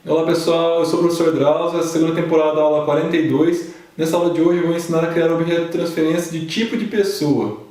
Olá pessoal, eu sou o professor Drauzio, essa é a segunda temporada da aula 42. Nessa aula de hoje eu vou ensinar a criar um objeto de transferência de tipo de pessoa.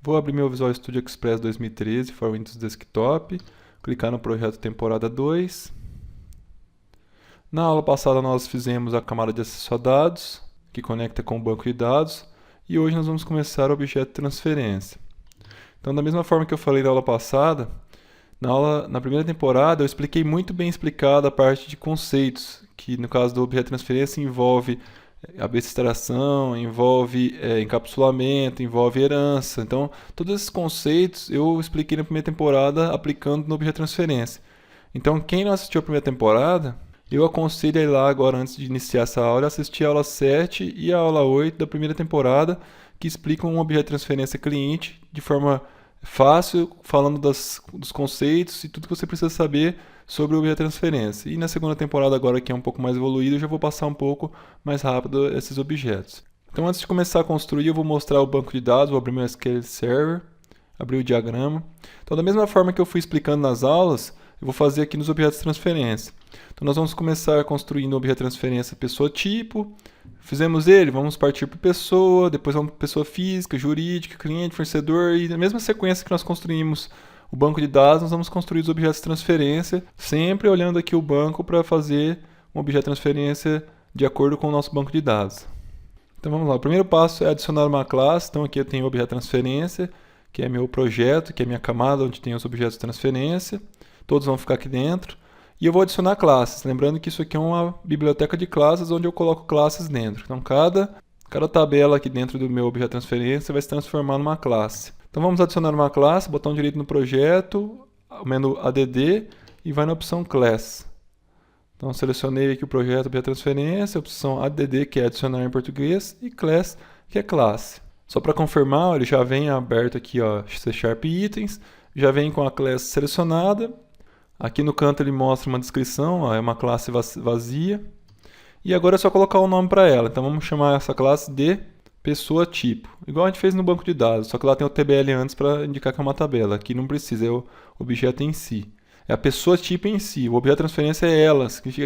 Vou abrir meu Visual Studio Express 2013 para Windows Desktop, clicar no projeto temporada 2. Na aula passada nós fizemos a camada de acesso a dados, que conecta com o banco de dados, e hoje nós vamos começar o objeto de transferência. Então, da mesma forma que eu falei na aula passada, na primeira temporada eu expliquei muito bem explicada a parte de conceitos, que no caso do objeto de transferência envolve abstração, envolve encapsulamento, envolve herança. Então, todos esses conceitos eu expliquei na primeira temporada aplicando no objeto de transferência. Então, quem não assistiu a primeira temporada, eu aconselho a ir lá agora, antes de iniciar essa aula, assistir a aula 7 e a aula 8 da primeira temporada, que explicam um objeto de transferência cliente de forma fácil, falando dos conceitos e tudo que você precisa saber sobre o objeto de transferência. E na segunda temporada, agora que é um pouco mais evoluído, eu já vou passar um pouco mais rápido esses objetos. Então, antes de começar a construir, eu vou mostrar o banco de dados, vou abrir meu SQL Server, abrir o diagrama. Então, da mesma forma que eu fui explicando nas aulas, eu vou fazer aqui nos objetos de transferência. Então, nós vamos começar construindo o objeto de transferência pessoa tipo. Fizemos ele, vamos partir para pessoa, depois vamos para pessoa física, jurídica, cliente, fornecedor, e na mesma sequência que nós construímos o banco de dados, nós vamos construir os objetos de transferência, sempre olhando aqui o banco para fazer um objeto de transferência de acordo com o nosso banco de dados. Então vamos lá, o primeiro passo é adicionar uma classe. Então aqui eu tenho o objeto de transferência, que é meu projeto, que é minha camada onde tem os objetos de transferência. Todos vão ficar aqui dentro. E eu vou adicionar classes, lembrando que isso aqui é uma biblioteca de classes onde eu coloco classes dentro. Então cada tabela aqui dentro do meu objeto de transferência vai se transformar numa classe. Então vamos adicionar uma classe, botão direito no projeto, o menu ADD e vai na opção Class. Então selecionei aqui o projeto objeto de transferência, opção ADD, que é adicionar em português, e Class, que é classe. Só para confirmar, ele já vem aberto aqui, ó, C# Itens, já vem com a classe selecionada. Aqui no canto ele mostra uma descrição, ó, é uma classe vazia. E agora é só colocar o nome para ela. Então vamos chamar essa classe de pessoa tipo. Igual a gente fez no banco de dados, só que lá tem o TBL antes para indicar que é uma tabela. Aqui não precisa, é o objeto em si. É a pessoa tipo em si. O objeto de transferência é ela, significa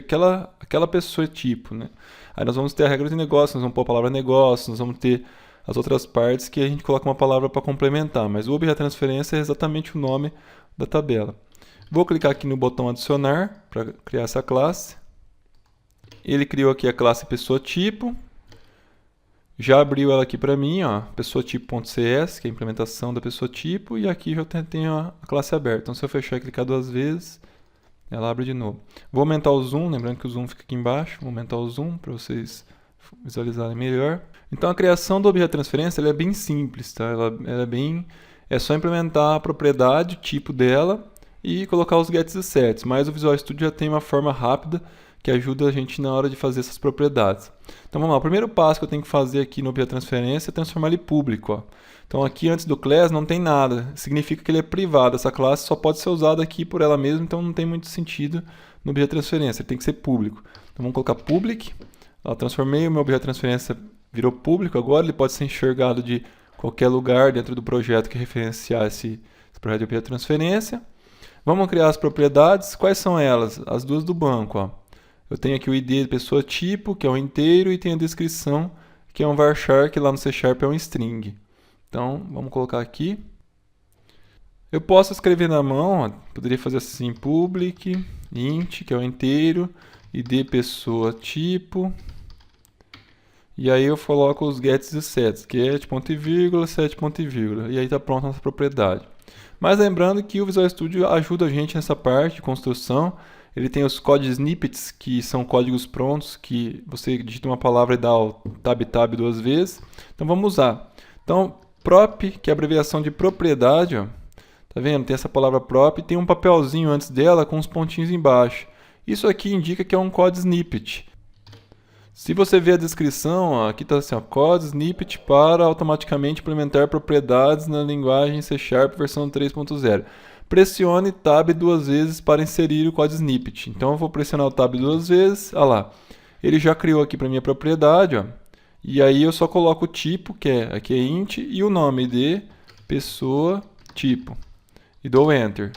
aquela pessoa tipo, né? Aí nós vamos ter a regra de negócio, nós vamos pôr a palavra negócio, nós vamos ter as outras partes que a gente coloca uma palavra para complementar. Mas o objeto de transferência é exatamente o nome da tabela. Vou clicar aqui no botão adicionar para criar essa classe. Ele criou aqui a classe pessoa tipo. Já abriu ela aqui para mim, ó, pessoa tipo.cs, que é a implementação da pessoa tipo, e aqui já tenho a classe aberta. Então se eu fechar e clicar duas vezes, ela abre de novo. Vou aumentar o zoom, lembrando que o zoom fica aqui embaixo. Vou aumentar o zoom para vocês visualizarem melhor. Então a criação do objeto de transferência ela é bem simples, tá? É só implementar a propriedade, o tipo dela, e colocar os gets e sets, mas o Visual Studio já tem uma forma rápida que ajuda a gente na hora de fazer essas propriedades. Então vamos lá, o primeiro passo que eu tenho que fazer aqui no objeto de transferência é transformar ele público. Ó. Então aqui antes do class não tem nada, significa que ele é privado, essa classe só pode ser usada aqui por ela mesma, então não tem muito sentido no objeto de transferência, ele tem que ser público. Então vamos colocar public, ó, transformei o meu objeto de transferência, virou público agora, ele pode ser enxergado de qualquer lugar dentro do projeto que referenciar esse projeto de objeto de transferência. Vamos criar as propriedades. Quais são elas? As duas do banco. Ó. Eu tenho aqui o ID de pessoa tipo, que é um inteiro, e tem a descrição, que é um varchar, que lá no C# é um string. Então, vamos colocar aqui. Eu posso escrever na mão, ó, poderia fazer assim, public, int, que é o inteiro, ID pessoa tipo. E aí eu coloco os gets e sets, get, ponto e vírgula, set, ponto e vírgula. E aí está pronta a nossa propriedade. Mas lembrando que o Visual Studio ajuda a gente nessa parte de construção. Ele tem os códigos snippets, que são códigos prontos, que você digita uma palavra e dá o tab duas vezes. Então vamos usar. Então, prop, que é a abreviação de propriedade, ó. Tá vendo? Tem essa palavra prop e tem um papelzinho antes dela com uns pontinhos embaixo. Isso aqui indica que é um código snippet. Se você ver a descrição, ó, aqui está assim, ó, code snippet para automaticamente implementar propriedades na linguagem C# versão 3.0. Pressione Tab duas vezes para inserir o código snippet. Então eu vou pressionar o Tab duas vezes, olha lá. Ele já criou aqui para minha propriedade, ó, e aí eu só coloco o tipo, aqui é int, e o nome de pessoa tipo. E dou Enter.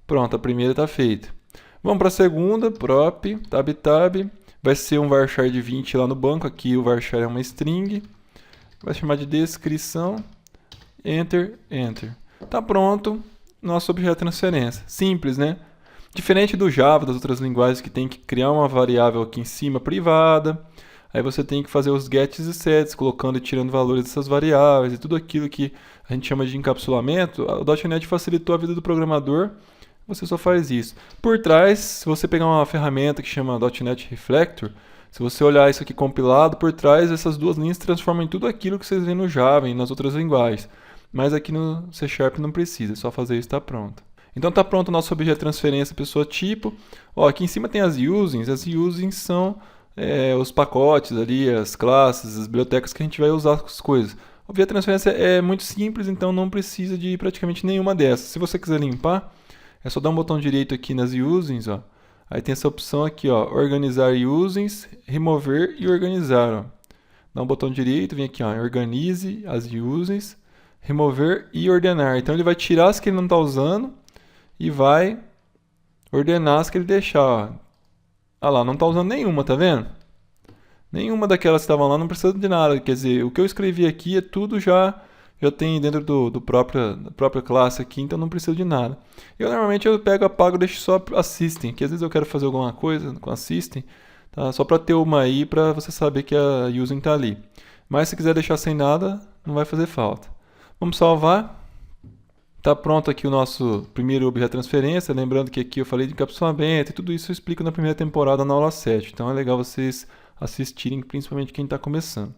Pronto, a primeira está feita. Vamos para a segunda, prop, tab, vai ser um varchar de 20 lá no banco, aqui o varchar é uma string, vai chamar de descrição, enter. Tá pronto, nosso objeto de transferência. Simples, né? Diferente do Java, das outras linguagens que tem que criar uma variável aqui em cima privada, aí você tem que fazer os gets e sets, colocando e tirando valores dessas variáveis e tudo aquilo que a gente chama de encapsulamento. O .NET facilitou a vida do programador, você só faz isso. Por trás, se você pegar uma ferramenta que chama .NET Reflector, se você olhar isso aqui compilado, por trás essas duas linhas se transformam em tudo aquilo que vocês veem no Java e nas outras linguagens. Mas aqui no C# não precisa, é só fazer isso e está pronto. Então está pronto o nosso objeto de transferência pessoa tipo. Ó, aqui em cima tem as usings. As usings são os pacotes ali, as classes, as bibliotecas que a gente vai usar as coisas. O objeto de transferência é muito simples, então não precisa de praticamente nenhuma dessas. Se você quiser limpar, é só dar um botão direito aqui nas usings, ó. Aí tem essa opção aqui, ó, organizar usings, remover e organizar, ó. Dá um botão direito, vem aqui, ó, organize as usings, remover e ordenar. Então ele vai tirar as que ele não está usando e vai ordenar as que ele deixar, ó. Ah lá, não está usando nenhuma, tá vendo? Nenhuma daquelas que estavam lá não precisa de nada. Quer dizer, o que eu escrevi aqui é tudo já tem dentro da própria classe aqui, então não precisa de nada. Normalmente eu pego, apago e deixo só a system, que às vezes eu quero fazer alguma coisa com a system, tá? Só para ter uma aí, para você saber que a using está ali. Mas se quiser deixar sem nada, não vai fazer falta. Vamos salvar. Está pronto aqui o nosso primeiro objeto de transferência. Lembrando que aqui eu falei de encapsulamento e tudo isso eu explico na primeira temporada na aula 7. Então é legal vocês assistirem, principalmente quem está começando.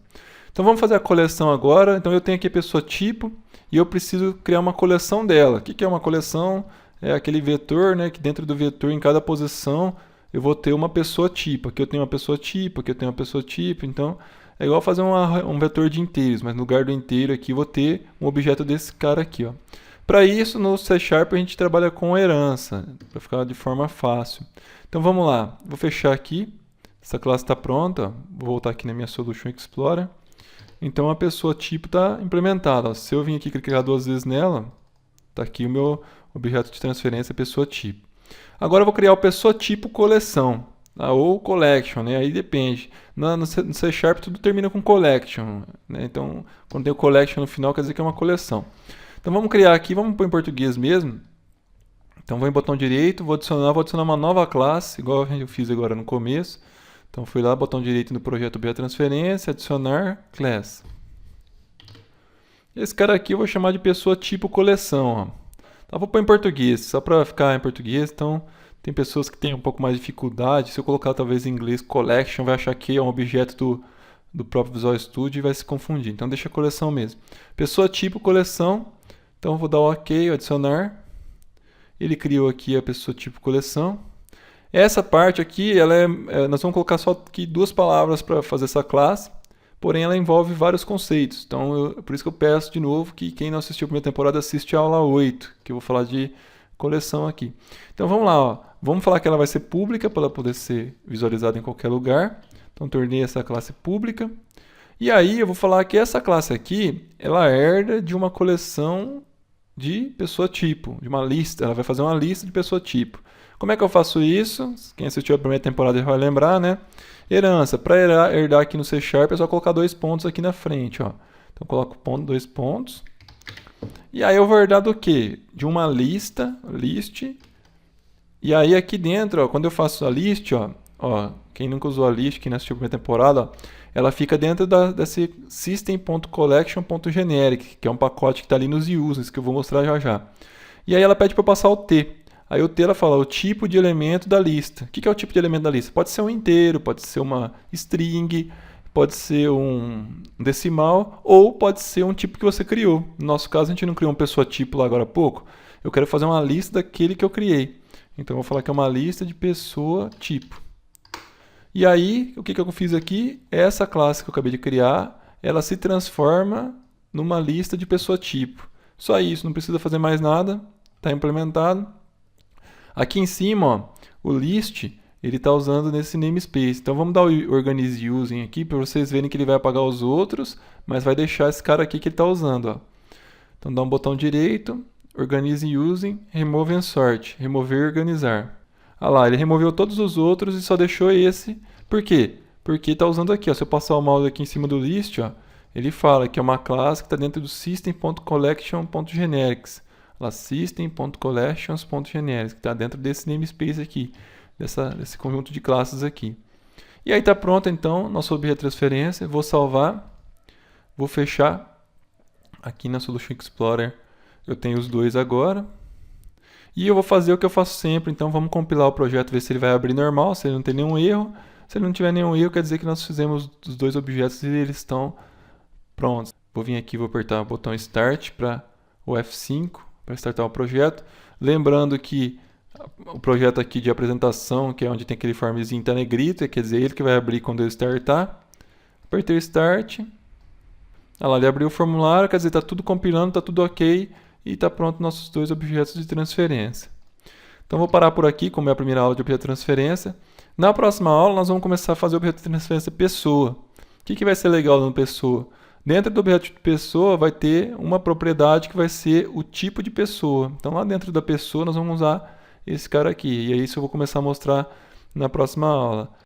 Então vamos fazer a coleção agora. Então eu tenho aqui a pessoa tipo e eu preciso criar uma coleção dela. O que é uma coleção? É aquele vetor, né, que dentro do vetor, em cada posição, eu vou ter uma pessoa tipo. Aqui eu tenho uma pessoa tipo, aqui eu tenho uma pessoa tipo. Então é igual fazer um vetor de inteiros, mas no lugar do inteiro aqui eu vou ter um objeto desse cara aqui, ó. Para isso, no C# a gente trabalha com herança, para ficar de forma fácil. Então vamos lá, vou fechar aqui. Essa classe está pronta, vou voltar aqui na minha Solution Explorer. Então a pessoa tipo está implementada. Ó. Se eu vim aqui clicar duas vezes nela, está aqui o meu objeto de transferência pessoa tipo. Agora eu vou criar o pessoa tipo coleção, tá? Ou collection, né? Aí depende. No C# tudo termina com collection, né? Então quando tem o collection no final quer dizer que é uma coleção. Então vamos criar aqui, vamos pôr em português mesmo. Então vou em botão direito, vou adicionar uma nova classe, igual eu fiz agora no começo. Então fui lá, botão direito no projeto objeto transferência, adicionar class. Esse cara aqui eu vou chamar de pessoa tipo coleção. Ó. Então vou pôr em português, só para ficar em português. Então tem pessoas que têm um pouco mais de dificuldade. Se eu colocar talvez em inglês collection, vai achar que é um objeto do próprio Visual Studio e vai se confundir. Então deixa coleção mesmo. Pessoa tipo coleção. Então vou dar o OK, adicionar. Ele criou aqui a pessoa tipo coleção. Essa parte aqui, nós vamos colocar só aqui duas palavras para fazer essa classe, porém ela envolve vários conceitos. Então por isso que eu peço de novo que quem não assistiu a primeira temporada assiste a aula 8, que eu vou falar de coleção aqui. Então vamos lá, ó. Vamos falar que ela vai ser pública para ela poder ser visualizada em qualquer lugar. Então tornei essa classe pública. E aí eu vou falar que essa classe aqui, ela herda de uma coleção de pessoa tipo, de uma lista. Ela vai fazer uma lista de pessoa tipo. Como é que eu faço isso? Quem assistiu a primeira temporada já vai lembrar, né? Herança. Para herdar aqui no C# é só colocar dois pontos aqui na frente, ó. Então eu coloco ponto, dois pontos. E aí eu vou herdar do quê? De uma lista, list. E aí aqui dentro, ó, quando eu faço a list, ó, quem nunca usou a list, quem não assistiu a primeira temporada, ó, ela fica dentro desse system.collection.generic, que é um pacote que está ali nos users, que eu vou mostrar já já. E aí ela pede para eu passar o T. Aí o T ela fala o tipo de elemento da lista. O que é o tipo de elemento da lista? Pode ser um inteiro, pode ser uma string, pode ser um decimal, ou pode ser um tipo que você criou. No nosso caso, a gente não criou uma pessoa tipo lá agora há pouco. Eu quero fazer uma lista daquele que eu criei. Então eu vou falar que é uma lista de pessoa tipo. E aí, o que eu fiz aqui? Essa classe que eu acabei de criar, ela se transforma numa lista de pessoa tipo. Só isso, não precisa fazer mais nada, está implementado. Aqui em cima, ó, o list, ele está usando nesse namespace. Então vamos dar o organize using aqui para vocês verem que ele vai apagar os outros, mas vai deixar esse cara aqui que ele está usando. Ó. Então dá um botão direito, organize using, remove and sort, remover e organizar. Ah lá, ele removeu todos os outros e só deixou esse. Por quê? Porque está usando aqui, ó, se eu passar o mouse aqui em cima do list, ó, ele fala que é uma classe que está dentro do system.collection.generics. Lá, system.collections.generics, que está dentro desse namespace aqui, desse conjunto de classes aqui. E aí está pronto, então, nosso objeto de transferência. Vou salvar, vou fechar. Aqui na Solution Explorer eu tenho os dois agora. E eu vou fazer o que eu faço sempre, então vamos compilar o projeto, ver se ele vai abrir normal, se ele não tem nenhum erro. Se ele não tiver nenhum erro, quer dizer que nós fizemos os dois objetos e eles estão prontos. Vou vir aqui, vou apertar o botão Start para o F5, para startar o projeto. Lembrando que o projeto aqui de apresentação, que é onde tem aquele formzinho, está negrito, quer dizer, ele que vai abrir quando eu startar. Apertei o Start. Olha lá, ele abriu o formulário, quer dizer, está tudo compilando, está tudo ok e está pronto nossos dois objetos de transferência. Então vou parar por aqui, como é a primeira aula de objeto de transferência. Na próxima aula nós vamos começar a fazer o objeto de transferência pessoa. O que vai ser legal no pessoa? Dentro do objeto de pessoa vai ter uma propriedade que vai ser o tipo de pessoa. Então lá dentro da pessoa nós vamos usar esse cara aqui. E é isso que eu vou começar a mostrar na próxima aula.